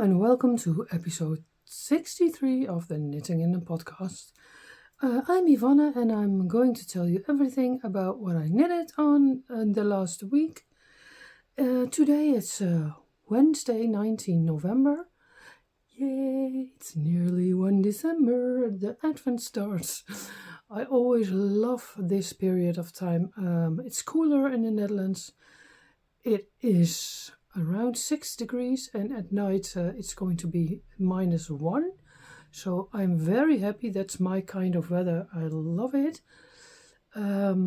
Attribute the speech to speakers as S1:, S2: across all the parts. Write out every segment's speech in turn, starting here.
S1: and welcome to episode 63 of the Knitting in the Podcast. I'm Ivonne and I'm going to tell you everything about what I knitted on the last week. Today it's Wednesday, 19 November. Yay, it's nearly 1 December, the Advent starts. I always love this period of time. It's cooler in the Netherlands. It is around 6 degrees and at night it's going to be -1. So I'm very happy. That's my kind of weather. I love it. I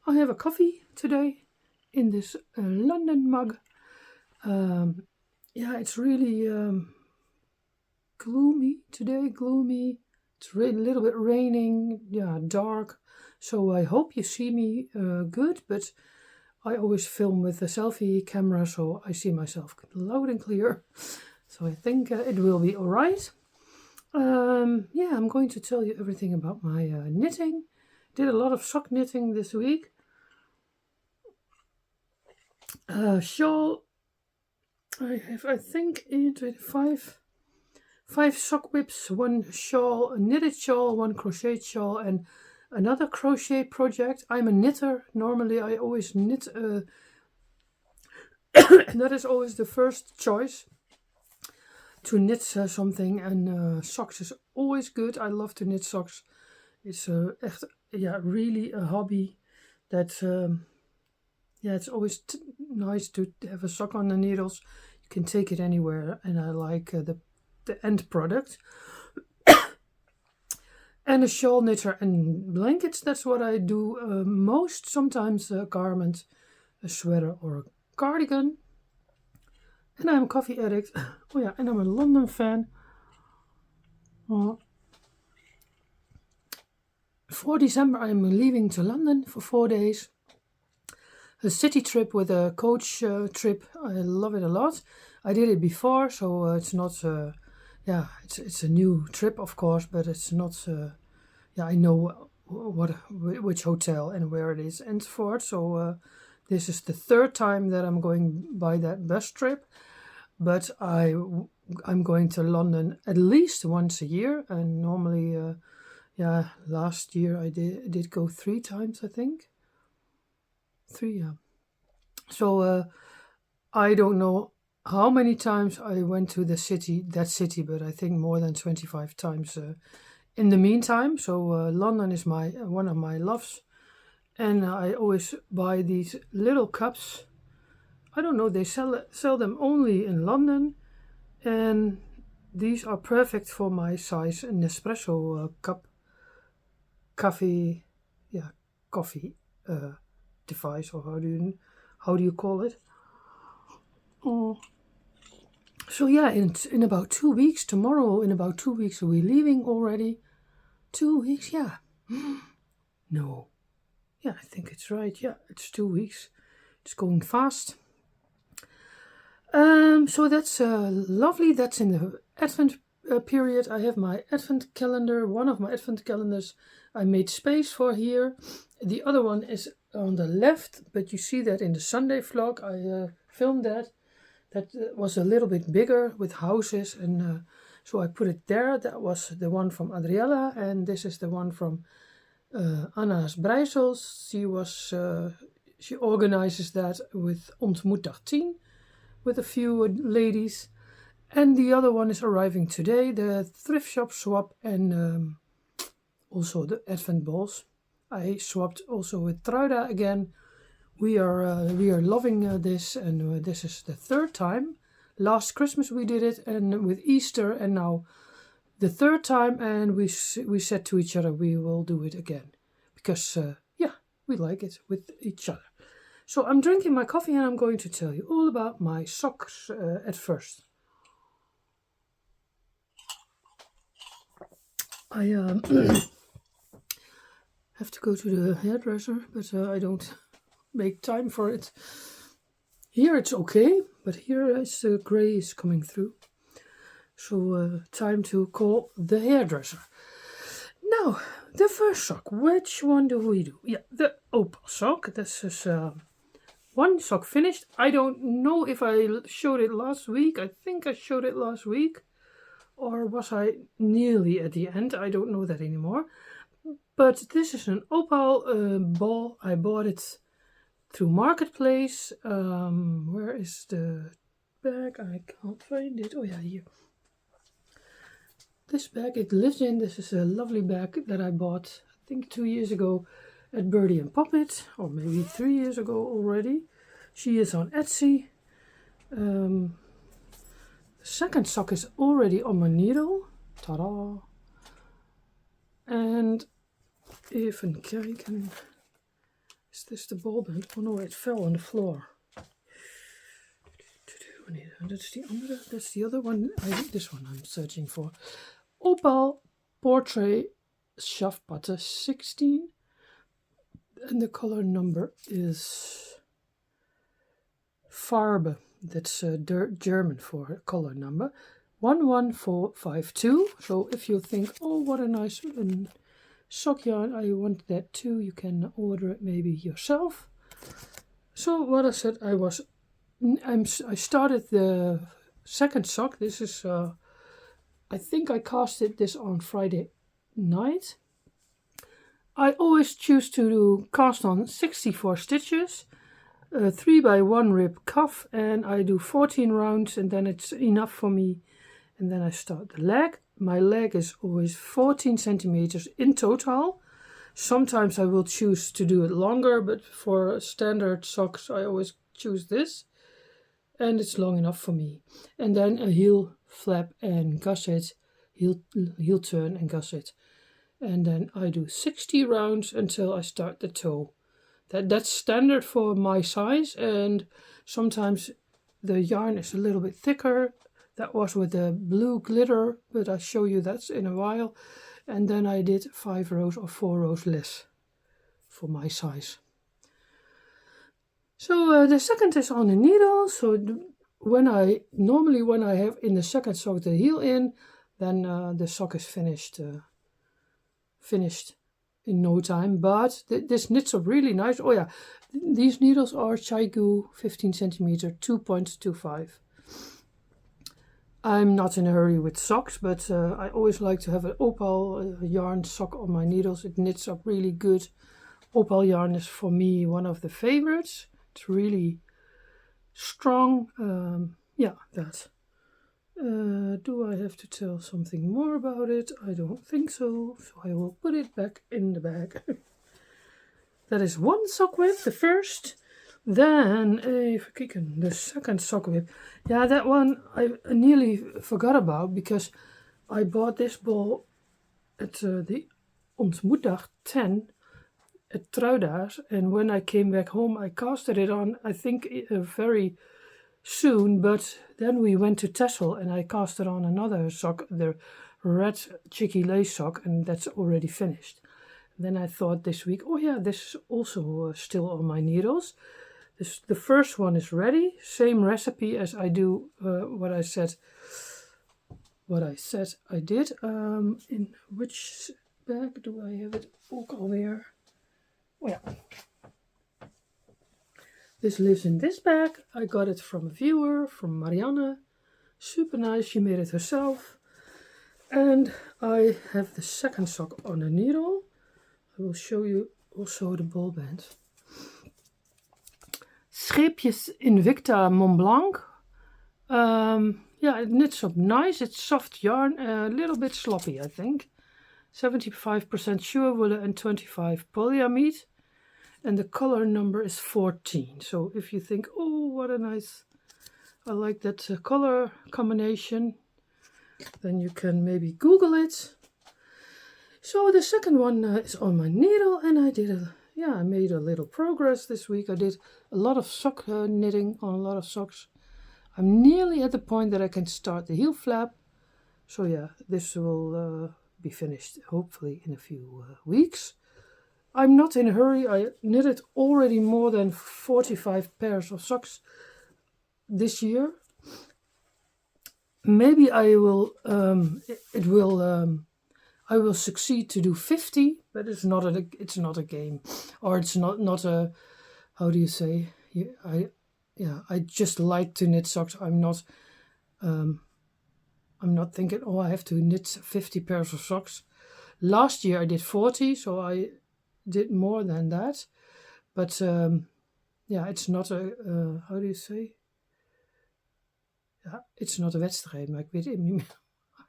S1: have a coffee today in this London mug. It's really gloomy today, It's a little bit raining, dark. So I hope you see me good, but I always film with a selfie camera, so I see myself loud and clear. So I think it will be all right. I'm going to tell you everything about my knitting. Did a lot of sock knitting this week. Shawl. I have, I think, 5 sock whips, 1 shawl, a knitted shawl, 1 crochet shawl, and another crochet project. I'm a knitter. Normally I always knit, and that is always the first choice, to knit something, and socks is always good. I love to knit socks. It's really a hobby that, it's always nice to have a sock on the needles. You can take it anywhere, and I like the end product. And a shawl knitter and blankets, that's what I do most. Sometimes a garment, a sweater or a cardigan. And I'm a coffee addict. And I'm a London fan. For December I'm leaving to London for 4 days. A city trip with a coach trip. I love it a lot. I did it before, so it's not... it's a new trip, of course, but it's not. I know which hotel and where it is and for it. So this is the 3rd time that I'm going by that bus trip, but I'm going to London at least once a year, and normally, last year I did go 3 times, I think. 3, yeah. So I don't know how many times I went to that city, but I think more than 25 times in the meantime. So London is one of my loves, and I always buy these little cups. I don't know, they sell them only in London, and these are perfect for my size, an espresso cup, coffee device, or how do you call it? So in about 2 weeks, tomorrow, in about 2 weeks, are we leaving already? 2 weeks, yeah. No. Yeah, I think it's right. Yeah, it's 2 weeks. It's going fast. So that's lovely. That's in the Advent period. I have my Advent calendar, one of my Advent calendars I made space for here. The other one is on the left, but you see that in the Sunday vlog. I filmed that. That was a little bit bigger with houses, and so I put it there. That was the one from Adriella, and this is the one from Anna's Breisels. She organizes that with Ontmoetdag 10 with a few ladies. And the other one is arriving today, the thrift shop swap, and also the Advent balls. I swapped also with Truida again. We are loving this, and this is the 3rd time. Last Christmas we did it, and with Easter, and now the 3rd time, and we said to each other we will do it again, because we like it with each other. So I'm drinking my coffee, and I'm going to tell you all about my socks at first. I have to go to the hairdresser, but I don't make time for it. Here it's okay, but here the gray is coming through. So time to call the hairdresser. Now, the first sock. Which one do we do? Yeah, the opal sock. This is one sock finished. I don't know if I showed it last week. I think I showed it last week. Or was I nearly at the end? I don't know that anymore. But this is an opal ball. I bought it through Marketplace. Where is the bag? I can't find it. Oh yeah, here. This bag it lives in. This is a lovely bag that I bought, I think 2 years ago at Bertie and Poppet, or maybe 3 years ago already. She is on Etsy. The second sock is already on my needle. Ta-da! And even kijken. Is this the ball band? Oh no, it fell on the floor. That's the other one. This one I'm searching for. Opal Portrait Shaft Butter 16. And the color number is Farbe. That's German for color number. 11452. So if you think, oh, what a nice sock yarn, I want that too, you can order it maybe yourself. So what I said, I started the second sock. This is, I think I casted this on Friday night. I always choose to cast on 64 stitches, 3 by 1 rib cuff, and I do 14 rounds, and then it's enough for me. And then I start the leg. My leg is always 14 centimeters in total. Sometimes I will choose to do it longer, but for standard socks I always choose this. And it's long enough for me. And then a heel flap and gusset, heel turn and gusset. And then I do 60 rounds until I start the toe. That's standard for my size, and sometimes the yarn is a little bit thicker. That was with the blue glitter, but I'll show you that in a while. And then I did 5 rows or 4 rows less for my size. So the second is on the needle. So when I have in the second sock the heel in, then the sock is finished in no time. But this knits up really nice. Oh yeah, these needles are Chaigu 15 centimeter 2.25. I'm not in a hurry with socks, but I always like to have an opal yarn sock on my needles. It knits up really good. Opal yarn is for me one of the favorites. It's really strong. Yeah, that. Do I have to tell something more about it? I don't think so. So I will put it back in the bag. That is one sock whip, the first. Then, even kijken, the second sock whip. Yeah, that one I nearly forgot about because I bought this ball at the Ontmoetdag 10 at Truidaars. And when I came back home, I casted it on, I think, very soon. But then we went to Texel and I casted on another sock, the red Chicky lace sock, and that's already finished. Then I thought this week, oh yeah, this is also still on my needles. The first one is ready, same recipe as I do what I said I did. In which bag do I have it? Ook alweer. Oh yeah. This lives in this bag. I got it from a viewer, from Marianne. Super nice, she made it herself. And I have the second sock on a needle. I will show you also the ball band. Scheepjes Invicta Mont Blanc. Yeah, it knits up nice. It's soft yarn, a little bit sloppy, I think. 75% sure wool and 25 polyamide. And the color number is 14. So if you think, oh, what a nice, I like that color combination, then you can maybe Google it. So the second one is on my needle, and I made a little progress this week. I did a lot of sock knitting on a lot of socks. I'm nearly at the point that I can start the heel flap. So yeah, this will be finished hopefully in a few weeks. I'm not in a hurry. I knitted already more than 45 pairs of socks this year. Maybe I will, I will succeed to do 50, but it's not a game, or it's not a, how do you say? I just like to knit socks. I'm not thinking, oh, I have to knit 50 pairs of socks. Last year I did 40, so I did more than that. But yeah, it's not a, how do you say? Ja, it's not a wedstrijd, maar ik weet het niet meer.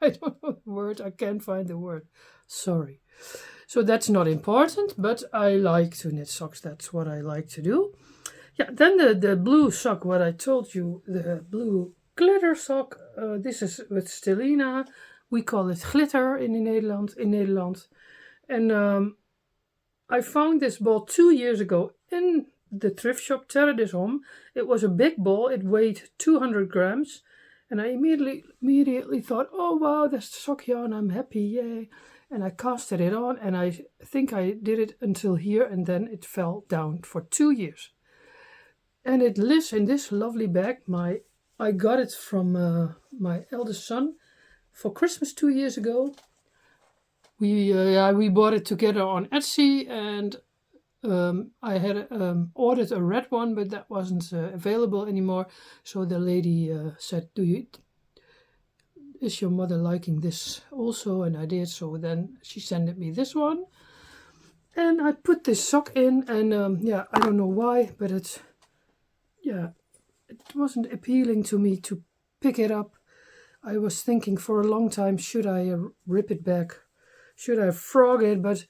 S1: I don't know the word, I can't find the word. Sorry. So that's not important, but I like to knit socks. That's what I like to do. Yeah, then the blue sock, what I told you, the blue glitter sock. This is with stellina. We call it glitter in Nederland. And I found this ball 2 years ago in the thrift shop Terre des Hommes. It was a big ball. It weighed 200 grams. And I immediately thought, oh wow, that's the sock yarn. I'm happy, yay. And I casted it on, and I think I did it until here, and then it fell down for 2 years. And it lives in this lovely bag. I got it from my eldest son for Christmas 2 years ago. We bought it together on Etsy, and I had ordered a red one, but that wasn't available anymore. So the lady said, is your mother liking this also? And I did. So then she sent me this one, and I put this sock in, and I don't know why, but it wasn't appealing to me to pick it up. I was thinking for a long time, should I rip it back? Should I frog it? But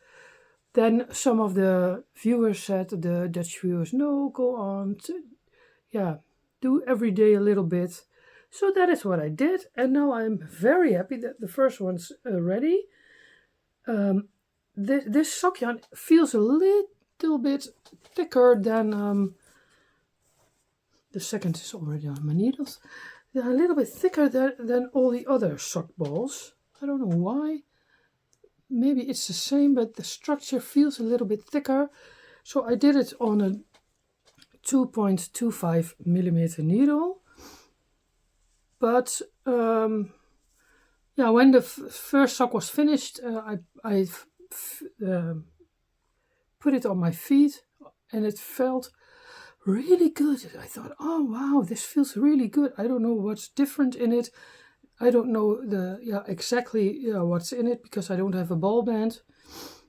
S1: then some of the viewers said, the Dutch viewers, no, go on. Do every day a little bit. So that is what I did. And now I'm very happy that the first one's ready. This sock yarn feels a little bit thicker than... the second is already on my needles. They're a little bit thicker than all the other sock balls. I don't know why. Maybe it's the same, but the structure feels a little bit thicker. So I did it on a 2.25 millimeter needle. But when the first sock was finished, I put it on my feet, and it felt really good. I thought, oh wow, this feels really good. I don't know what's different in it. I don't know exactly what's in it, because I don't have a ball band.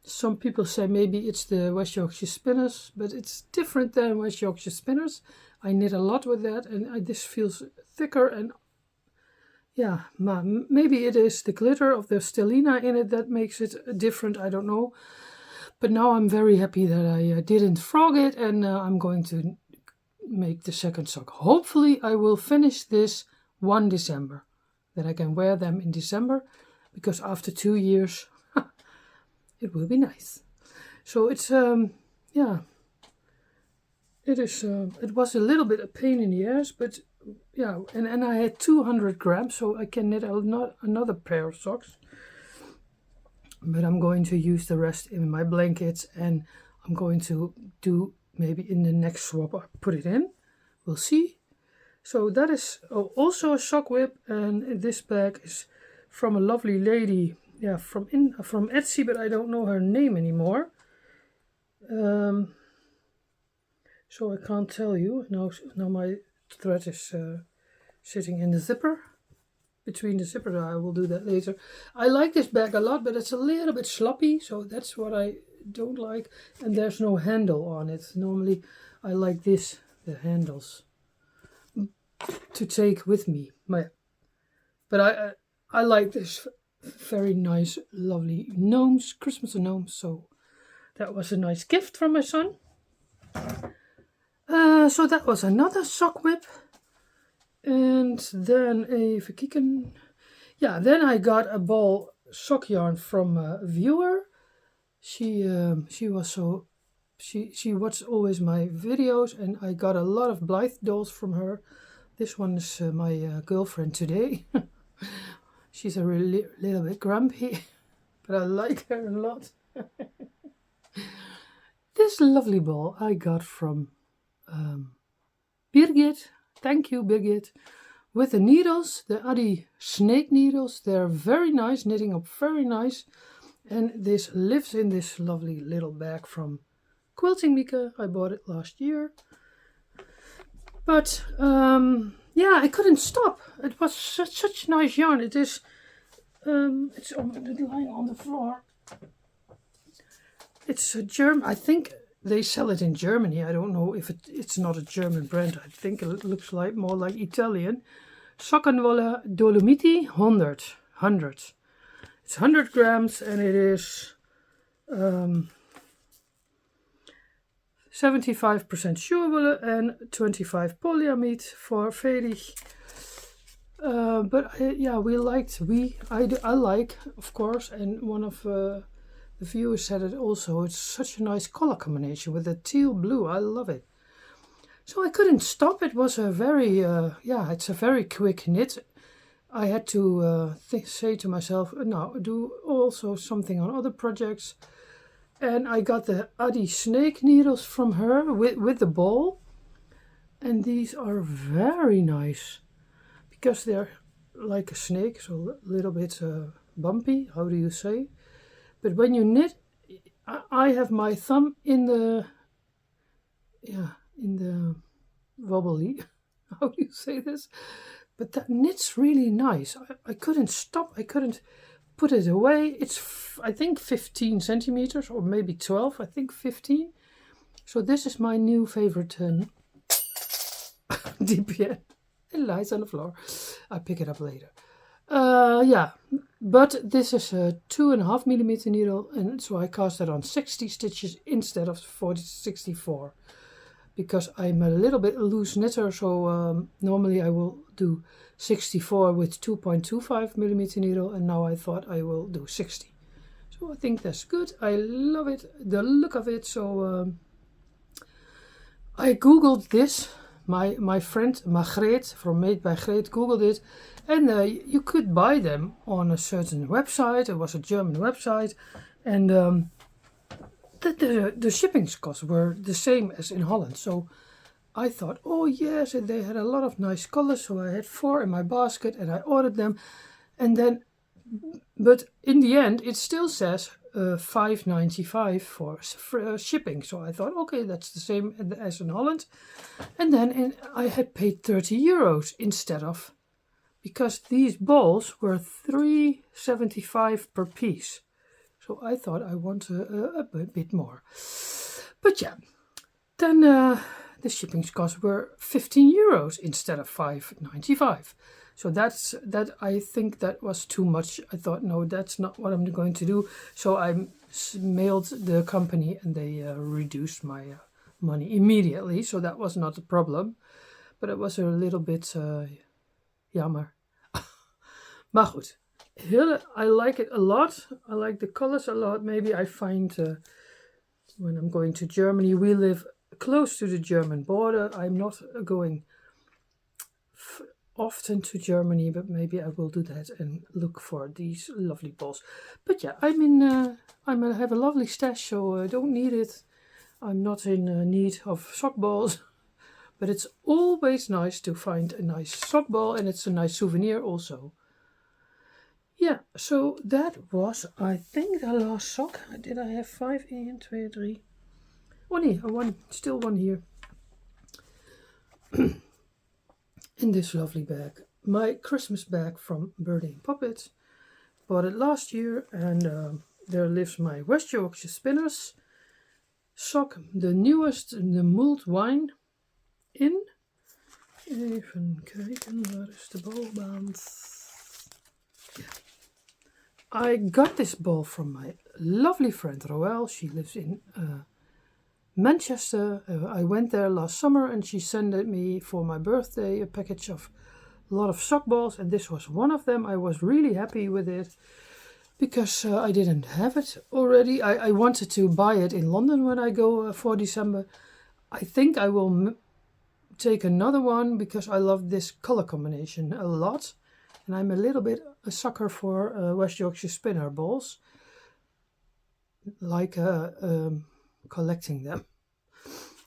S1: Some people say maybe it's the West Yorkshire Spinners, but it's different than West Yorkshire Spinners. I knit a lot with that, and this feels thicker, and maybe it is the glitter of the stellina in it that makes it different. I don't know. But now I'm very happy that I didn't frog it, and I'm going to make the second sock. Hopefully I will finish this 1 December, that I can wear them in December, because after 2 years it will be nice. So it's it was a little bit a pain in the ass, but and I had 200 grams, so I can knit another pair of socks. But I'm going to use the rest in my blankets, and I'm going to do maybe in the next swap I put it in. We'll see. So that is also a sock whip, and this bag is from a lovely lady, from Etsy, but I don't know her name anymore. So I can't tell you. Now my thread is sitting in the zipper. Between the zippers, I will do that later. I like this bag a lot, but it's a little bit sloppy, so that's what I don't like. And there's no handle on it. Normally I like this, the handles, to take with me. But I like this very nice, lovely gnomes, Christmas gnomes. So that was a nice gift from my son. So that was another sock whip. And then even kijken. Then I got a ball sock yarn from a viewer. She watched always my videos, and I got a lot of Blythe dolls from her. This one is my girlfriend today. She's a little bit grumpy, but I like her a lot. This lovely ball I got from Birgit. Thank you, Birgit. With the needles, the Addi snake needles, they're very nice, knitting up very nice. And this lives in this lovely little bag from Quilting Mieke. I bought it last year. But yeah, I couldn't stop. It was such nice yarn. It is. It's lying on the floor. It's a German. I think they sell it in Germany. I don't know if it's not a German brand. I think it looks like more like Italian. Sockenwolle Dolomiti 100. It's 100 grams and it is 75% sure and 25 polyamide for Vedig. But yeah, I like, of course, and one of the viewers said it also. It's such a nice color combination with the teal blue. I love it. So I couldn't stop. It was a very, it's a very quick knit. I had to say to myself, no, do also something on other projects. And I got the Addi snake needles from her with the ball. And these are very nice because they're like a snake, so a little bit bumpy, how do you say? But when you knit, I have my thumb in the wobbly, how do you say this? But that knits really nice. I couldn't stop. I couldn't put it away. It's, I think, 15 centimeters or maybe 12. I think 15. So this is my new favorite DPN. It lies on the floor. I pick it up later. Yeah, but this is a 2.5 millimeter needle, and so I cast it on 60 stitches instead of 64. Because I'm a little bit loose knitter, so normally I will do 64 with 2.25 millimeter needle, and now I thought I will do 60. So I think that's good. I love it, the look of it. So I googled this. My friend Margreet from Made by Greet googled it, and you could buy them on a certain website. It was a German website, and the shipping costs were the same as in Holland. So I thought, oh yes, and they had a lot of nice colors. So I had 4 in my basket and I ordered them. And then, but in the end, it still says $5.95 for shipping. So I thought, okay, that's the same as in Holland. And then I had paid 30 euros instead of, because these balls were $3.75 per piece. So I thought I want a bit more. But yeah, then the shipping costs were 15 euros instead of $5.95. So that I think that was too much. I thought, no, that's not what I'm going to do. So I mailed the company and they reduced my money immediately. So that was not a problem. But it was a little bit jammer. Maar goed. I like it a lot. I like the colors a lot. Maybe I find when I'm going to Germany, we live close to the German border. I'm not going often to Germany, but maybe I will do that and look for these lovely balls. But yeah, I have a lovely stash, so I don't need it. I'm not in need of sock balls, but it's always nice to find a nice sock ball, and it's a nice souvenir also. Yeah, so that was, I think, the last sock. Did I have 5? 1, 2, 3. Oh nee, still one here. In this lovely bag. My Christmas bag from Bertie and Poppet. Bought it last year, and there lives my West Yorkshire Spinners sock. The newest, the mulled wine in. Even kijken, waar is de balband? Yeah. I got this ball from my lovely friend Roel. She lives in Manchester. I went there last summer and she sent me for my birthday a package of a lot of sock balls, and this was one of them. I was really happy with it because I didn't have it already. I wanted to buy it in London when I go for December. I think I will take another one because I love this color combination a lot. And I'm a little bit a sucker for West Yorkshire Spinner balls. Like collecting them.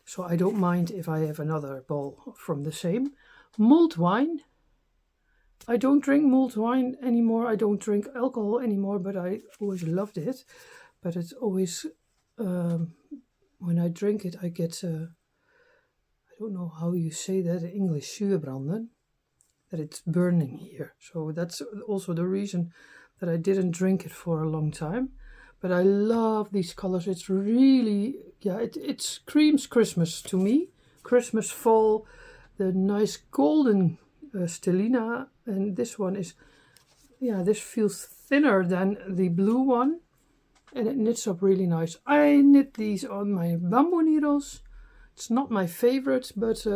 S1: So I don't mind if I have another ball from the same. Mulled wine. I don't drink mulled wine anymore. I don't drink alcohol anymore, but I always loved it. But it's always, when I drink it, I get, I don't know how you say that in English, zuurbranden, that it's burning here. So that's also the reason that I didn't drink it for a long time. But I love these colors. It's really, yeah, it screams Christmas to me. Christmas, fall, the nice golden stellina. And this one is, yeah, this feels thinner than the blue one. And it knits up really nice. I knit these on my bamboo needles. It's not my favorite, but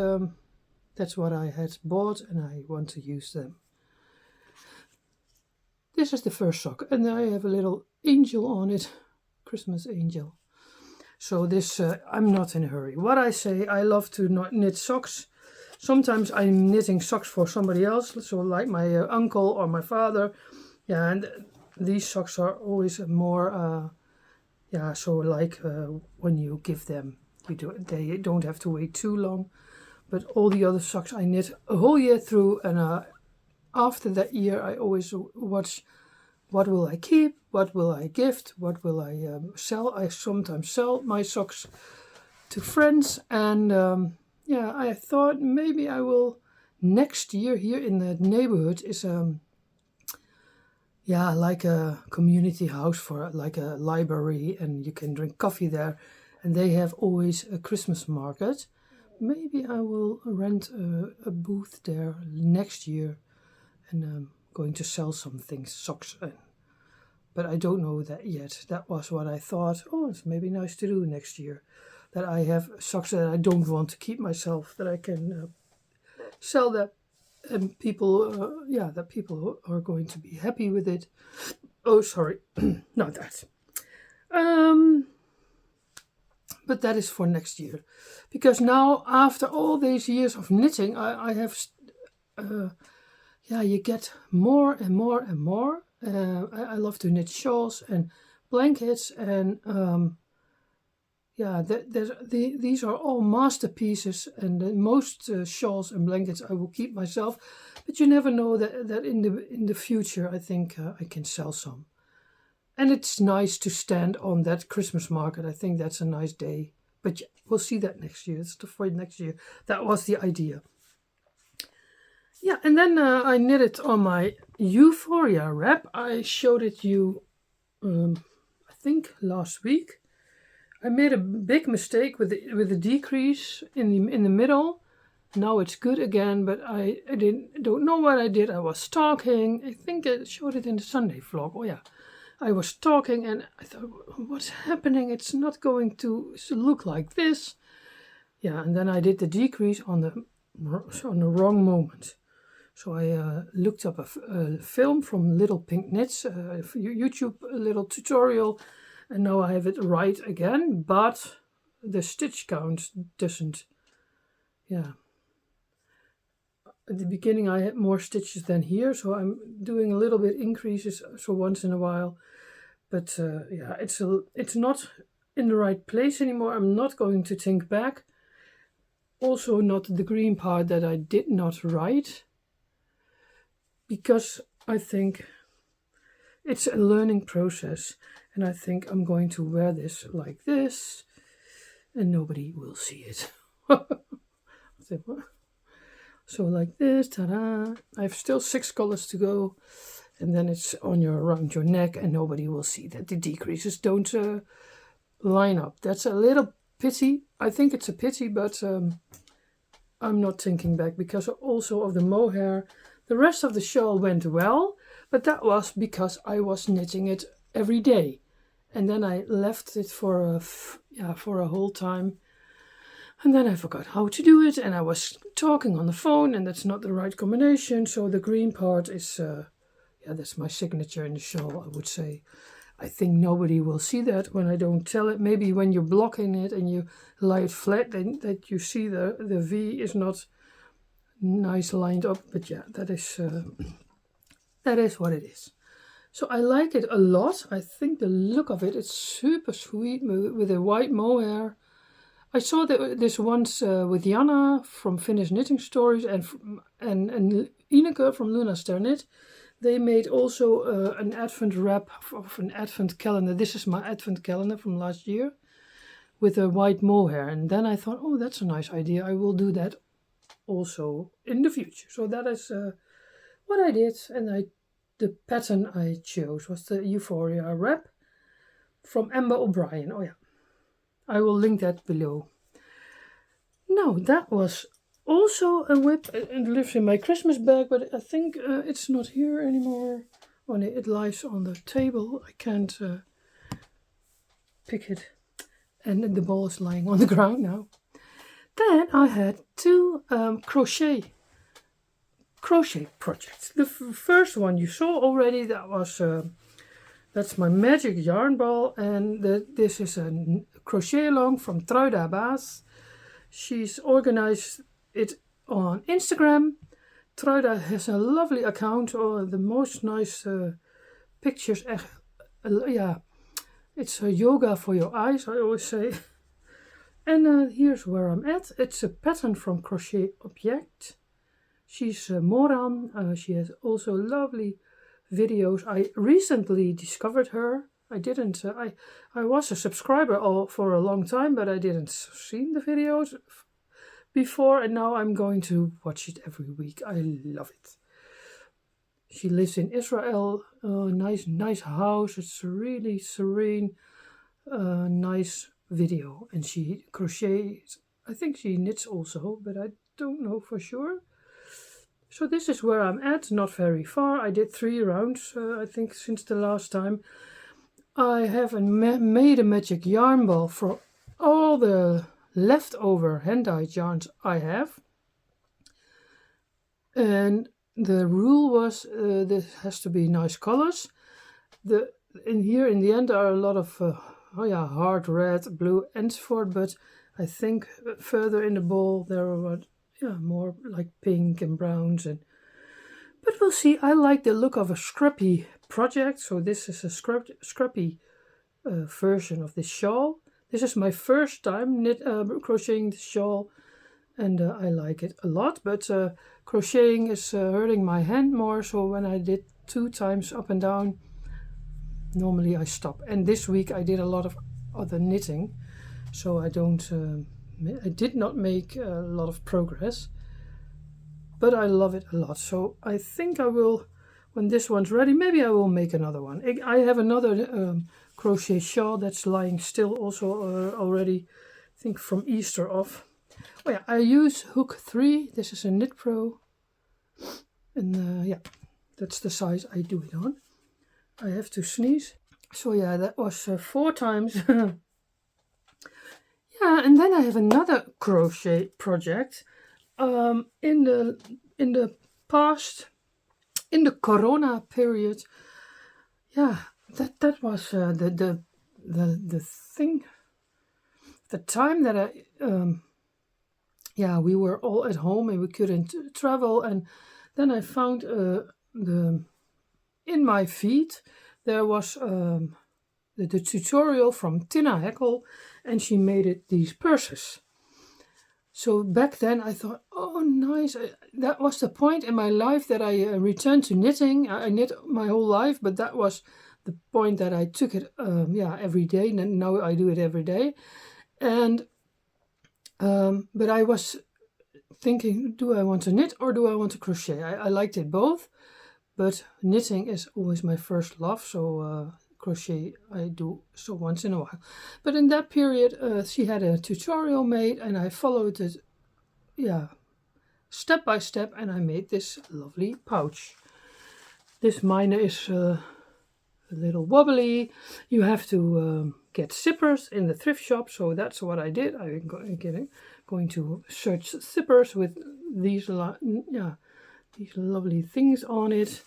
S1: that's what I had bought and I want to use them. This is the first sock, and I have a little angel on it, Christmas angel. So this, I'm not in a hurry. What I say, I love to knit socks. Sometimes I'm knitting socks for somebody else, so like my uncle or my father. Yeah, and these socks are always more, yeah, so like when you give them, they don't have to wait too long. But all the other socks I knit a whole year through, and after that year I always watch what will I keep, what will I gift, what will I sell. I sometimes sell my socks to friends, and yeah, I thought maybe I will next year. Here in the neighborhood is yeah, like a community house for like a library, and you can drink coffee there, and they have always a Christmas market. Maybe I will rent a booth there next year, and I'm going to sell some things, socks, but I don't know that yet. That was what I thought. Oh, it's maybe nice to do next year, that I have socks that I don't want to keep myself, that I can sell that, and people, yeah, that people are going to be happy with it. Oh, sorry, not that. But that is for next year, because now after all these years of knitting, I have, yeah, you get more and more and more. I love to knit shawls and blankets, and yeah, these are all masterpieces, and most shawls and blankets I will keep myself. But you never know that in the future I think I can sell some. And it's nice to stand on that Christmas market. I think that's a nice day. But yeah, we'll see that next year. It's for next year. That was the idea. Yeah, and then I knit it on my Euphoria wrap. I showed it you, I think, last week. I made a big mistake with the decrease in the middle. Now it's good again, but I don't know what I did. I was talking. I think I showed it in the Sunday vlog. Oh yeah. I was talking and I thought, what's happening? It's not going to look like this. Yeah, and then I did the decrease on the wrong moment. So I looked up a film from Little Pink Knits, YouTube, a little tutorial, and now I have it right again, but the stitch count doesn't, yeah. At the beginning I had more stitches than here, so I'm doing a little bit increases, so once in a while. But yeah, it's not in the right place anymore. I'm not going to think back. Also not the green part that I did not write, because I think it's a learning process, and I think I'm going to wear this like this and nobody will see it. So like this, ta-da! I have still 6 colors to go, and then it's on around your neck, and nobody will see that the decreases don't line up. That's a little pity. I think it's a pity, but I'm not thinking back because also of the mohair. The rest of the shawl went well, but that was because I was knitting it every day, and then I left it for a whole time. And then I forgot how to do it, and I was talking on the phone, and that's not the right combination. So the green part is, yeah, that's my signature in the shawl, I would say. I think nobody will see that when I don't tell it. Maybe when you're blocking it and you lie it flat, then that you see the V is not nice lined up. But yeah, that is what it is. So I like it a lot. I think the look of it is super sweet with a white mohair. I saw this once with Jana from Finnish Knitting Stories and Ineke from Luna Star Knit. They made also an advent wrap of an advent calendar. This is my advent calendar from last year, with a white mohair. And then I thought, oh, that's a nice idea. I will do that also in the future. So that is what I did. And the pattern I chose was the Euphoria wrap from Amber O'Brien. Oh yeah, I will link that below. Now that was also a whip. It lives in my Christmas bag, but I think it's not here anymore. Oh, no, it lies on the table. I can't pick it. And the ball is lying on the ground now. Then I had two crochet projects. The first one you saw already, that's my magic yarn ball, and this is a crochet along from Truida Baas. She's organized it on Instagram. Truida has a lovely account, the most nice pictures. Yeah, it's yoga for your eyes, I always say. And here's where I'm at. It's a pattern from Crochet Object. She's Moran. She has also lovely videos. I recently discovered her. I didn't. I was a subscriber for a long time, but I didn't see the videos before, and now I'm going to watch it every week. I love it. She lives in Israel. Nice house. It's really serene. Nice video, and she crochets. I think she knits also, but I don't know for sure. So this is where I'm at, not very far. I did 3 rounds, I think, since the last time. I have made a magic yarn ball for all the leftover hand-dyed yarns I have. And the rule was this has to be nice colors. In the end are a lot of hard red, blue, and so forth, but I think further in the ball there are more like pink and browns, but we'll see. I like the look of a scrappy project, so this is a scrappy version of this shawl. This is my first time crocheting the shawl, and I like it a lot, but crocheting is hurting my hand more, so when I did 2 times up and down, normally I stop. And this week I did a lot of other knitting, so I did not make a lot of progress, but I love it a lot. So I think I will, when this one's ready, maybe I will make another one. I have another crochet shawl that's lying still also already, I think from Easter off. Oh yeah, I use hook 3. This is a Knit Pro, and yeah, that's the size I do it on. I have to sneeze. So yeah, that was 4 times. Yeah, and then I have another crochet project. In the past, in the Corona period, yeah, that was the thing. The time that we were all at home and we couldn't travel, and then I found in my feed there was the tutorial from Tinna Heckel, and she made these purses. So back then I thought, oh nice, that was the point in my life that I returned to knitting. I knit my whole life, but that was the point that I took it every day, and now I do it every day. And but I was thinking, do I want to knit or do I want to crochet? I liked it both, but knitting is always my first love, so crochet I do so once in a while. But in that period she had a tutorial made, and I followed it step by step, and I made this lovely pouch. This mine is a little wobbly. You have to get zippers in the thrift shop, so that's what I did. I'm going to search zippers with these lovely things on it.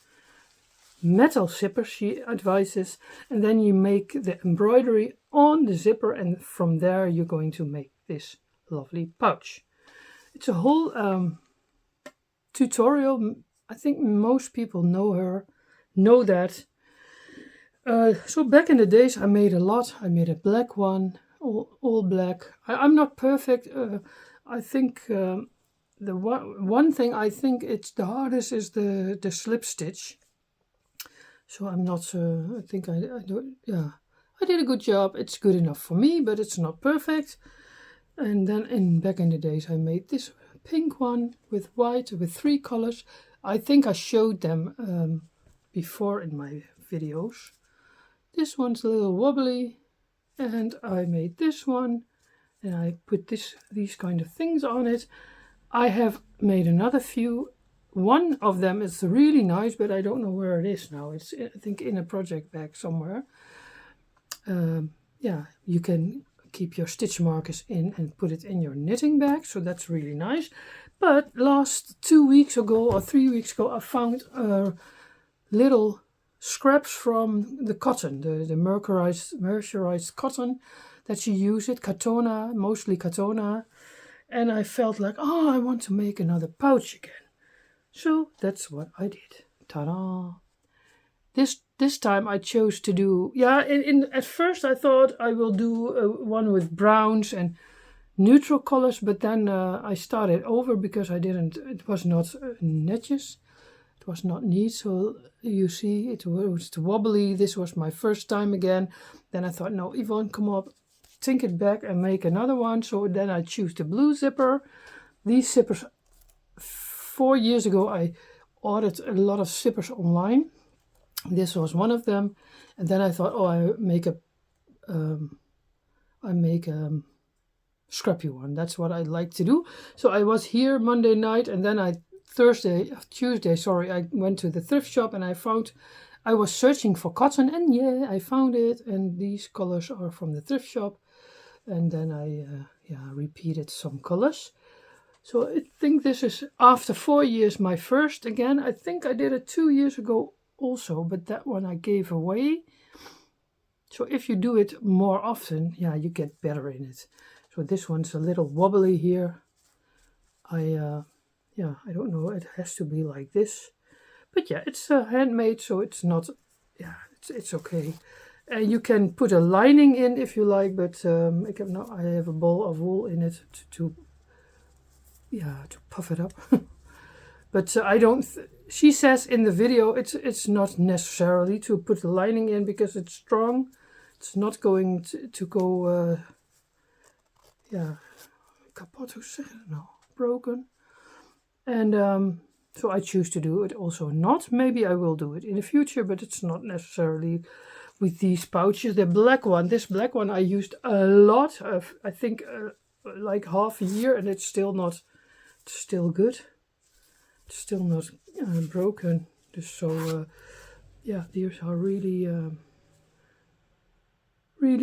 S1: Metal zipper, she advises, and then you make the embroidery on the zipper, and from there you're going to make this lovely pouch. It's a whole tutorial. I think most people know that. So back in the days I made a lot. I made a black one, all black. I'm not perfect. I think the one thing I think it's the hardest is the slip stitch. So I'm not. I think I do. Yeah, I did a good job. It's good enough for me, but it's not perfect. And then back in the days, I made this pink one with white with 3 colors. I think I showed them before in my videos. This one's a little wobbly, and I made this one, and I put these kind of things on it. I have made another few. One of them is really nice, but I don't know where it is now. It's, I think, in a project bag somewhere. Yeah, you can keep your stitch markers in and put it in your knitting bag, so that's really nice. But last 2 weeks ago or 3 weeks ago, I found little scraps from the cotton, the mercerized cotton that you use it, Katona, mostly Katona, and I felt like, oh, I want to make another pouch again. So that's what I did. Ta-da! This time I chose to do, at first I thought I will do one with browns and neutral colors, but then I started over because it was not netjes. It was not neat, so you see it was wobbly. This was my first time again. Then I thought, no, Ivonne, come up, think it back and make another one. So then I choose the blue zipper. These zippers, 4 years ago I ordered a lot of zippers online. This was one of them, and then I thought, oh, I make a scrappy one. That's what I like to do. So I was here Monday night, and then Tuesday, I went to the thrift shop, and I was searching for cotton, and yeah, I found it, and these colors are from the thrift shop. And then I repeated some colors. So I think this is, after 4 years, my first again. I think I did it 2 years ago also, but that one I gave away. So if you do it more often, you get better in it. So this one's a little wobbly here. I don't know, it has to be like this. But yeah, it's handmade, so it's not, it's okay. And you can put a lining in if you like, but I have a ball of wool in it to puff it up. But I don't. She says in the video it's not necessarily to put the lining in because it's strong. It's not going to go. Kapot, hoe zeg je dat nou? Broken. And so I choose to do it also not. Maybe I will do it in the future, but it's not necessarily with these pouches. The black one, this black one I used a lot. I think like half a year, and it's still not. It's still good. It's still not broken. So these are really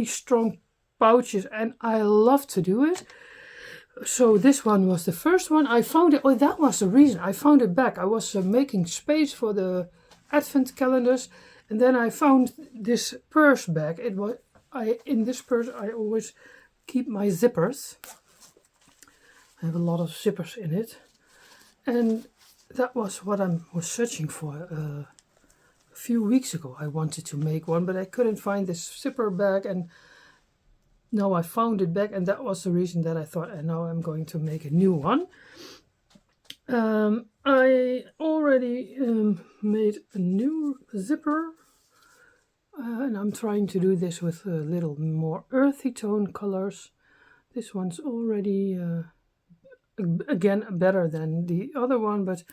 S1: strong pouches, and I love to do it. So this one was the first one. I found it. Oh, that was the reason I found it back. I was making space for the advent calendars, and then I found this purse bag. In this purse I always keep my zippers. I have a lot of zippers in it, and that was what I was searching for. A few weeks ago I wanted to make one, but I couldn't find this zipper bag, and now I found it back, and that was the reason that I thought, and now I'm going to make a new one. I already made a new zipper, and I'm trying to do this with a little more earthy tone colors. This one's already again better than the other one, but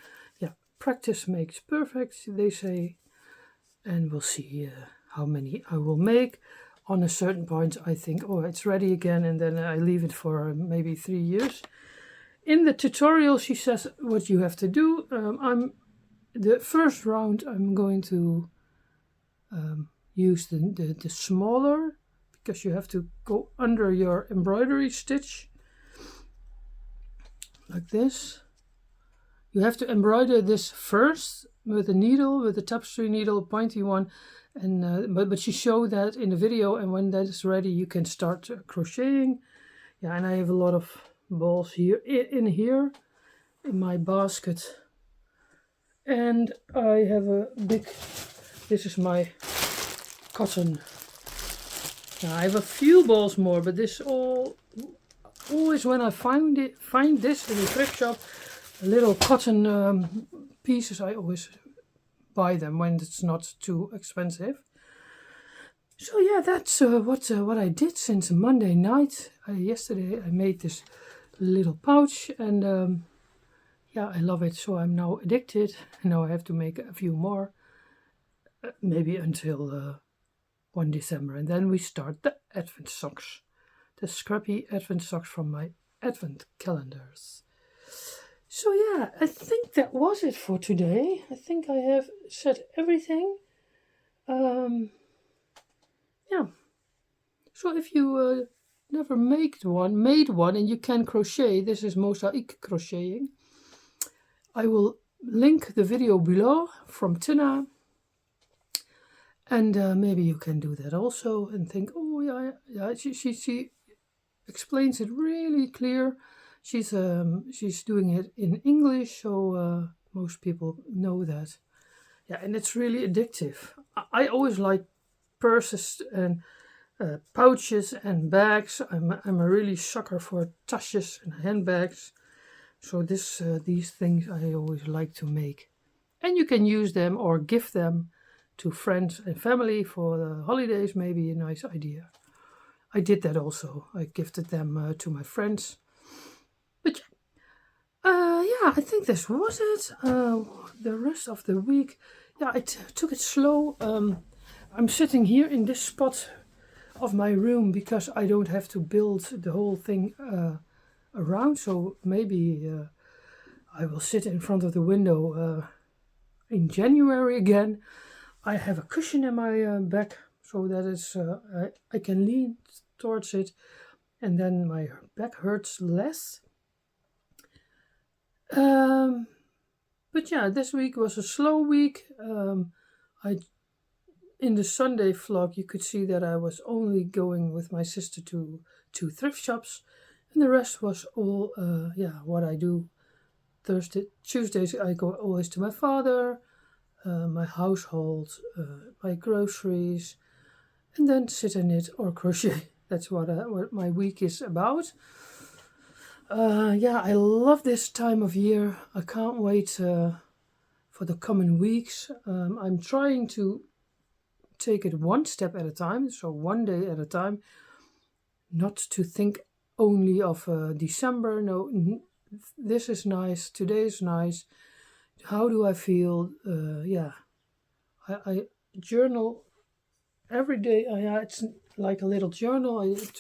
S1: practice makes perfect, they say, and we'll see how many I will make. On a certain point I think, oh, it's ready again, and then I leave it for maybe 3 years. In the tutorial she says what you have to do. The first round I'm going to use the smaller, because you have to go under your embroidery stitch like this. You have to embroider this first with a needle, with a tapestry needle, pointy one, and but she showed that in the video, and when that is ready you can start crocheting. And I have a lot of balls here in my basket, and I have a big, this is my cotton. I have a few balls more, but this always when I find this in the thrift shop, little cotton pieces, I always buy them when it's not too expensive. So yeah, that's what I did since Monday night. Yesterday I made this little pouch, and yeah, I love it. So I'm now addicted. Now I have to make a few more, maybe until 1 December, and then we start the Advent socks, the scrappy Advent socks from my Advent calendars. So yeah, I think that was it for today. I think I have said everything. Yeah. So if you never made one, and you can crochet, this is mosaic crocheting. I will link the video below from Tinna, and maybe you can do that also and think, oh yeah. She explains it really clear. She's doing it in English, so most people know that. Yeah, and it's really addictive. I always like purses and pouches and bags. I'm a really sucker for tasjes and handbags. So these things I always like to make. And you can use them or gift them to friends and family for the holidays, maybe a nice idea. I did that also. I gifted them to my friends. But yeah, I think this was it. The rest of the week, yeah, I took it slow. I'm sitting here in this spot of my room because I don't have to build the whole thing around. So maybe I will sit in front of the window in January again. I have a cushion in my back so that I can lean towards it, and then my back hurts less. But yeah, this week was a slow week. In the Sunday vlog, you could see that I was only going with my sister to two thrift shops, and the rest was all what I do. Tuesdays I go always to my father, my household, my groceries, and then sit and knit or crochet. That's what my week is about. Yeah, I love this time of year. I can't wait for the coming weeks. I'm trying to take it one step at a time, so one day at a time, not to think only of December. No, this is nice, today is nice. How do I feel? Yeah, I journal every day. It's like a little journal. I've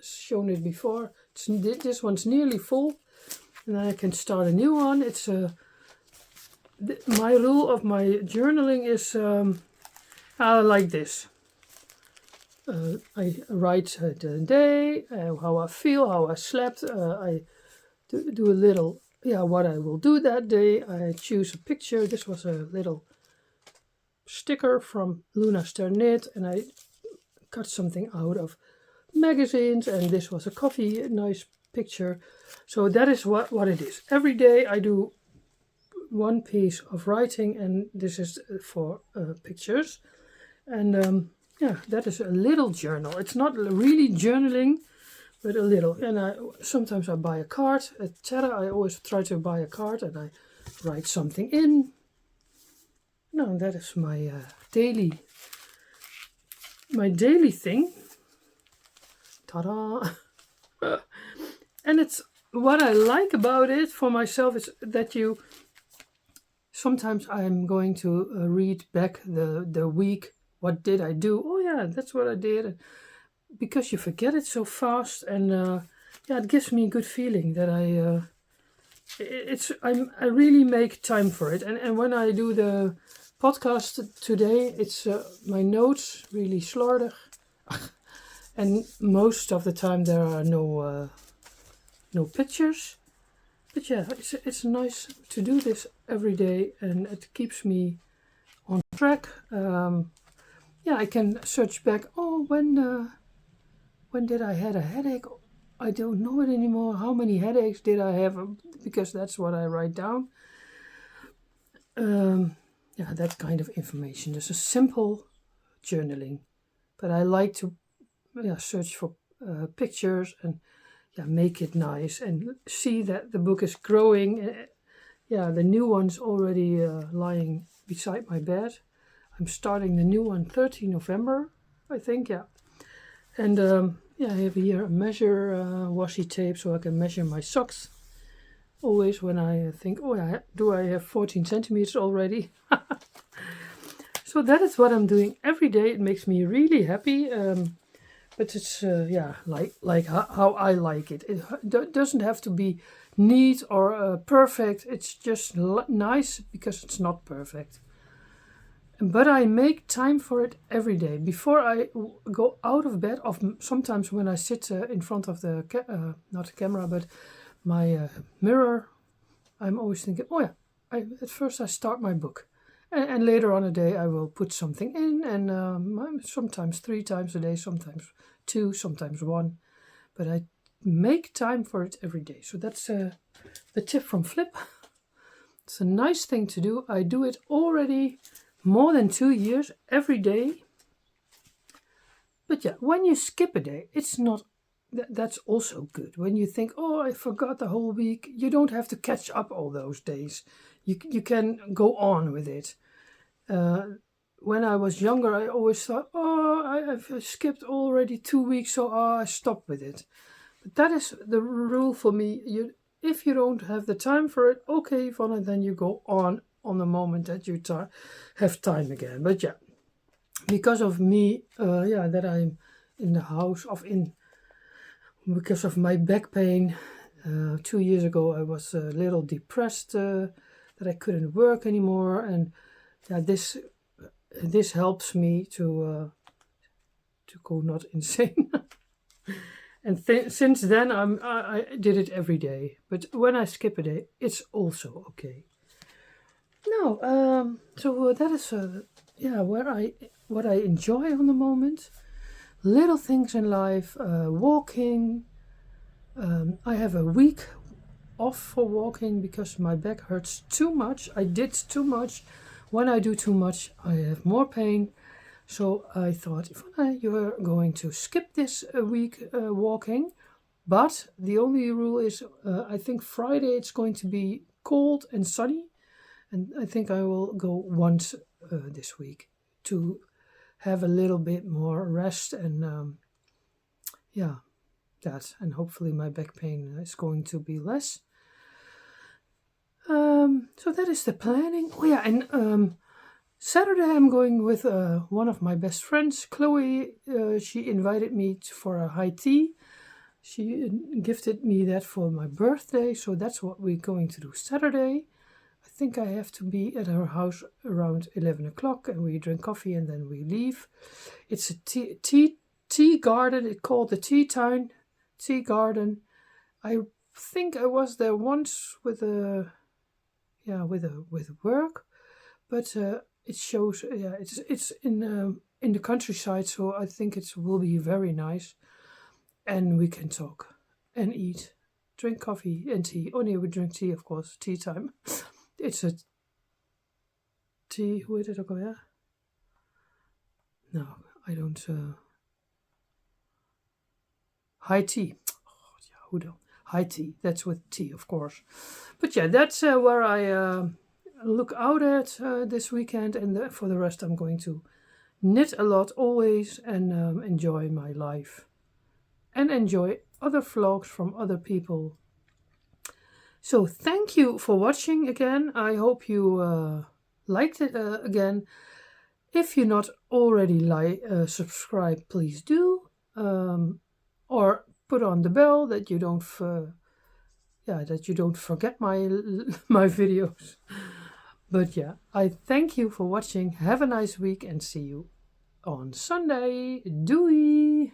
S1: shown it before. This one's nearly full, and then I can start a new one. It's my rule of my journaling is like this. I write the day, how I feel, how I slept. I do a little, what I will do that day. I choose a picture. This was a little sticker from Luna Star Knit, and I cut something out of magazines, and this was a nice picture. So that is what it is. Every day I do one piece of writing, and this is for pictures. And that is a little journal. It's not really journaling, but a little. And sometimes I buy a card. At Terra, I always try to buy a card, and I write something in. No, that is my daily thing. Ta-da! And it's what I like about it for myself is that sometimes I'm going to read back the week. What did I do? Oh yeah, that's what I did. Because you forget it so fast, and it gives me a good feeling that I really make time for it. And when I do the podcast today, it's my notes really slordig, and most of the time there are no pictures. But yeah, it's nice to do this every day, and it keeps me on track. I can search back. Oh, when did I had a headache? I don't know it anymore. How many headaches did I have? Because that's what I write down. That kind of information. It's a simple journaling, but I like to search for pictures and make it nice and see that the book is growing. The new one's already lying beside my bed. I'm starting the new one 30 November. I think, yeah. And yeah, I have here a measure washi tape so I can measure my socks. Always when I think, oh yeah, do I have 14 centimeters already? So that is what I'm doing every day. It makes me really happy. But it's yeah, like how I like it. It doesn't have to be neat or perfect. It's just nice because it's not perfect. But I make time for it every day. Before I go out of bed, sometimes when I sit in front of the, not the camera, but my mirror, I'm always thinking, oh yeah, at first I start my book. And later on a day I will put something in, and sometimes 3 times a day, sometimes 2, sometimes 1. But I make time for it every day. So that's the tip from Flip. It's a nice thing to do. I do it already more than 2 years, every day. But yeah, when you skip a day, it's not, that's also good. When you think, oh, I forgot the whole week, you don't have to catch up all those days. You can go on with it. When I was younger, I always thought, oh, I've skipped already 2 weeks, so I stop with it. But that is the rule for me. If you don't have the time for it, okay, Ivonne, then you go on the moment that you have time again. But yeah, because of me, yeah, that I'm in the house because of my back pain. 2 years ago, I was a little depressed that I couldn't work anymore, and yeah, this helps me to go not insane. And since then, I did it every day. But when I skip a day, it's also okay. Now, so that is yeah, what I enjoy on the moment. Little things in life, walking. I have a week off for walking because my back hurts too much. I did too much. When I do too much, I have more pain. So I thought, Ivonne, you're going to skip this week walking. But the only rule is, I think Friday it's going to be cold and sunny. And I think I will go once this week to have a little bit more rest and yeah, that. And hopefully my back pain is going to be less. So that is the planning. Oh yeah, and Saturday I'm going with one of my best friends, Chloe. She invited me for a high tea. She gifted me that for my birthday, so that's what we're going to do Saturday. I think I have to be at her house around 11 o'clock, and we drink coffee and then we leave. It's a tea garden. It's called the Tea Garden. I think I was there once with work, but it shows. Yeah, it's in the countryside, so I think it will be very nice, and we can talk and eat, drink coffee and tea. Only we drink tea, of course. Tea time. It's a tea. Hoe heet het ook alweer? No, I don't. High tea. Oh, yeah, who don't? High tea. That's with tea, of course. But yeah, that's where I look out at this weekend, and for the rest, I'm going to knit a lot always and enjoy my life and enjoy other vlogs from other people. So thank you for watching again. I hope you liked it again. If you're not already subscribed, please do. Or put on the bell that you don't forget my my videos. But yeah, I thank you for watching. Have a nice week and see you on Sunday. Doei!